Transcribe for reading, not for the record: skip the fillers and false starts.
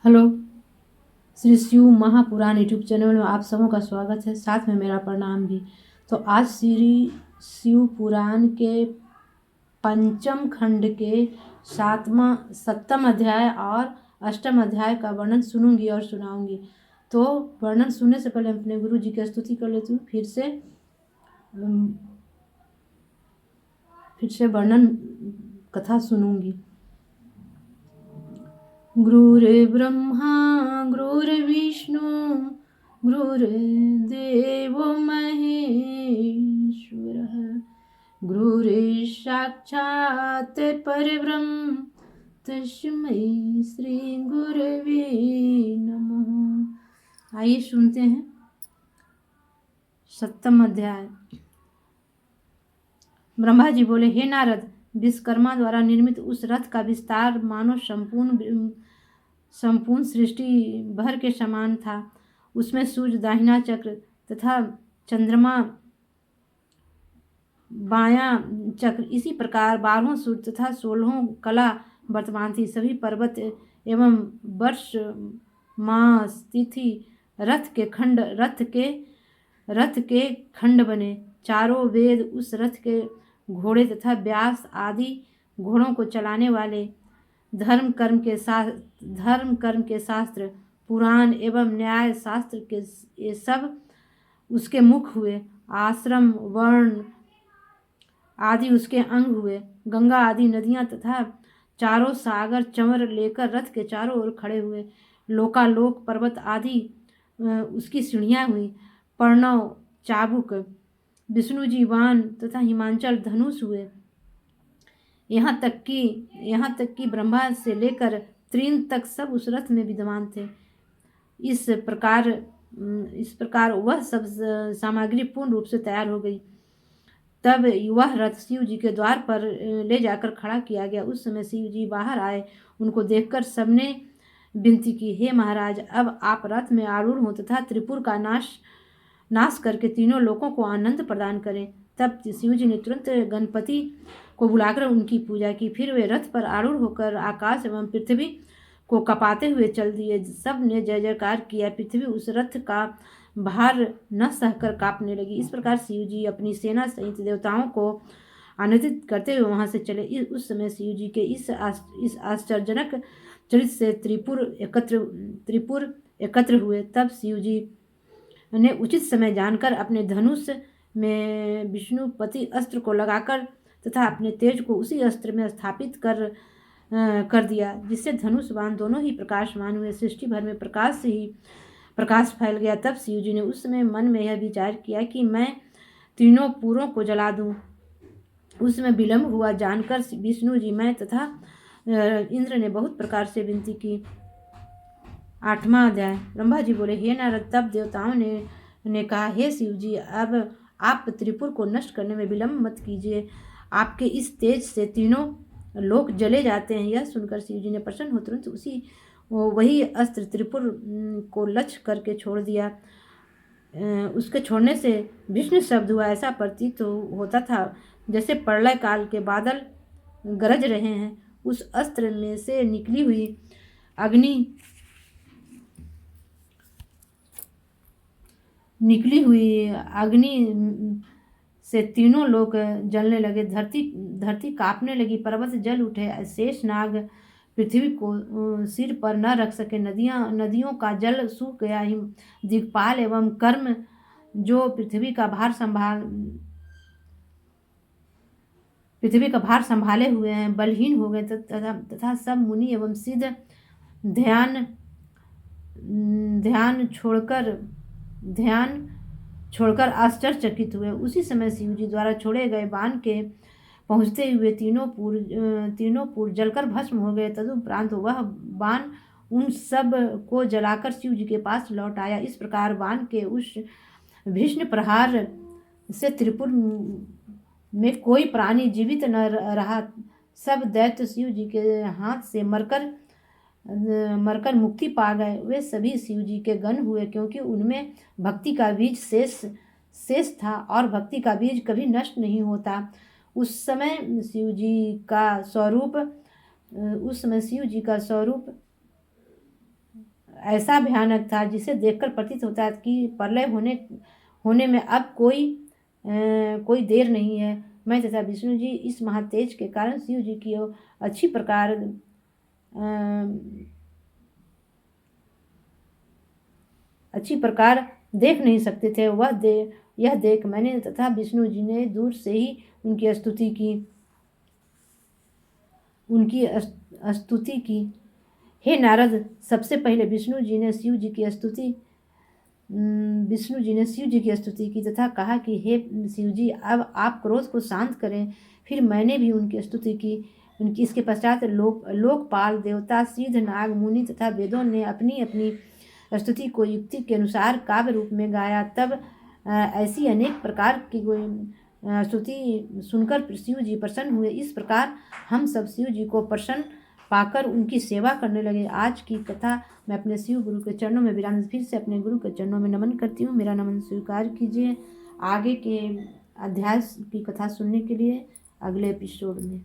Hello. Shri Shiv Mahapuran YouTube channel में आप सबों का स्वागत है, साथ में मेरा प्रणाम भी। तो आज श्री शिव पुराण के पंचम खंड के सप्तम अध्याय और अष्टम अध्याय का वर्णन सुनूंगी और सुनाऊंगी। तो वर्णन सुनने से पहले अपने गुरु जी की स्तुति कर लेती हूँ। फिर से वर्णन कथा सुनूंगी। गुरुर्ब्रह्मा गुरुर्विष्णु गुरुर्देवो महेश्वरः गुरुर्साक्षात् परब्रह्म तस्मै श्री गुरवे नमः। आइए सुनते हैं सप्तम अध्याय। ब्रह्मा जी बोले, हे नारद, विश्वकर्मा द्वारा निर्मित उस रथ का विस्तार मानो संपूर्ण सृष्टि भर के समान था। उसमें सूर्य दाहिना चक्र तथा चंद्रमा बायां चक्र, इसी प्रकार 12 सूर्य तथा 16 कला वर्तमान थी। सभी पर्वत एवं वर्ष मास तिथि रथ के खंड बने। चारों वेद उस रथ के घोड़े तथा व्यास आदि घोड़ों को चलाने वाले धर्म कर्म के शास्त्र पुराण एवं न्याय शास्त्र के ये सब उसके मुख हुए। आश्रम वर्ण आदि उसके अंग हुए। गंगा आदि नदियां तथा चारों सागर चंवर लेकर रथ के चारों ओर खड़े हुए। लोकालोक पर्वत आदि उसकी सीढ़ियां हुई। प्रणव चाबुक विष्णु जी वान तथा हिमांचल धनुष हुए। यहाँ तक कि ब्रह्मा से लेकर त्रिन तक सब उस रथ में विद्यमान थे। इस प्रकार वह सब सामग्री पूर्ण रूप से तैयार हो गई। तब वह रथ शिव जी के द्वार पर ले जाकर खड़ा किया गया। उस समय शिव जी बाहर आए। उनको देखकर सबने विनती की, हे महाराज, अब आप रथ में आरूढ़ हो तथा त्रिपुर का नाश करके तीनों लोगों को आनंद प्रदान करें। तब शिव जी ने तुरंत गणपति को बुलाकर उनकी पूजा की। फिर वे रथ पर आरूढ़ होकर आकाश एवं पृथ्वी को कपाते हुए चल दिए। सब ने जय जयकार किया। पृथ्वी उस रथ का भार न सहकर कांपने लगी। इस प्रकार शिव जी अपनी सेना सहित देवताओं को आनंदित करते हुए वहां से चले। उस समय शिव जी के इस आश्चर्यजनक चरित्र से त्रिपुर एकत्र हुए। तब शिव जी ने उचित समय जानकर अपने धनुष में विष्णुपति अस्त्र को लगाकर तथा अपने तेज को उसी अस्त्र में स्थापित कर दिया, जिससे धनुष बाण दोनों ही प्रकाशमान हुए। सृष्टि भर में प्रकाश फैल गया। तब शिव जी ने उस समय मन में यह विचार किया कि मैं तीनों पुरों को जला दूं। उसमें विलंब हुआ जानकर विष्णु जी मैं तथा इंद्र ने बहुत प्रकार से विनती की। 8वां अध्याय। ब्रह्मा जी बोले, हे नारद, तब देवताओं ने कहा, हे शिव जी, अब आप त्रिपुर को नष्ट करने में विलंब मत कीजिए। आपके इस तेज से तीनों लोक जले जाते हैं। यह सुनकर शिव जी ने प्रसन्न हो तुरंत वही अस्त्र त्रिपुर को लक्ष्य करके छोड़ दिया। उसके छोड़ने से विष्णु शब्द हुआ। ऐसा प्रतीत होता था जैसे प्रलय काल के बादल गरज रहे हैं। उस अस्त्र में से निकली हुई अग्नि से तीनों लोग जलने लगे। धरती कांपने लगी। पर्वत जल उठे। शेष नाग पृथ्वी को सिर पर न रख सके। नदियों का जल सूख गया। दिक्पाल एवं कर्म जो पृथ्वी का भार संभाले हुए हैं बलहीन हो गए तथा सब मुनि एवं सिद्ध ध्यान छोड़कर आश्चर्यचकित हुए। उसी समय शिव जी द्वारा छोड़े गए बाण के पहुंचते हुए तीनों पुर जलकर भस्म हो गए। तदुपरांत वह बाण उन सब को जलाकर शिव जी के पास लौट आया। इस प्रकार बाण के उस भीषण प्रहार से त्रिपुर में कोई प्राणी जीवित न रहा। सब दैत्य शिव जी के हाथ से मरकर मुक्ति पा गए। वे सभी शिव जी के गण हुए, क्योंकि उनमें भक्ति का बीज शेष था और भक्ति का बीज कभी नष्ट नहीं होता। उस समय शिव जी का स्वरूप ऐसा भयानक था जिसे देखकर प्रतीत होता है कि प्रलय होने में अब कोई देर नहीं है। मैं तथा विष्णु जी इस महातेज के कारण शिव जी की ओर अच्छी प्रकार देख नहीं सकते थे। यह देख मैंने तथा विष्णु जी ने दूर से ही उनकी स्तुति की। हे नारद, सबसे पहले विष्णु जी ने शिव जी की स्तुति की तथा कहा कि हे शिव जी, अब आप क्रोध को शांत करें। फिर मैंने भी उनकी स्तुति की। इसके पश्चात लोकपाल, देवता, सिद्ध, नाग, मुनि तथा वेदों ने अपनी अपनी स्तुति को युक्ति के अनुसार काव्य रूप में गाया। तब ऐसी अनेक प्रकार की स्तुति सुनकर शिव जी प्रसन्न हुए। इस प्रकार हम सब शिव जी को प्रसन्न पाकर उनकी सेवा करने लगे। आज की कथा मैं अपने शिव गुरु के चरणों में विराम, फिर से अपने गुरु के चरणों में नमन करती हूँ। मेरा नमन स्वीकार कीजिए। आगे के अध्याय की कथा सुनने के लिए अगले एपिसोड में।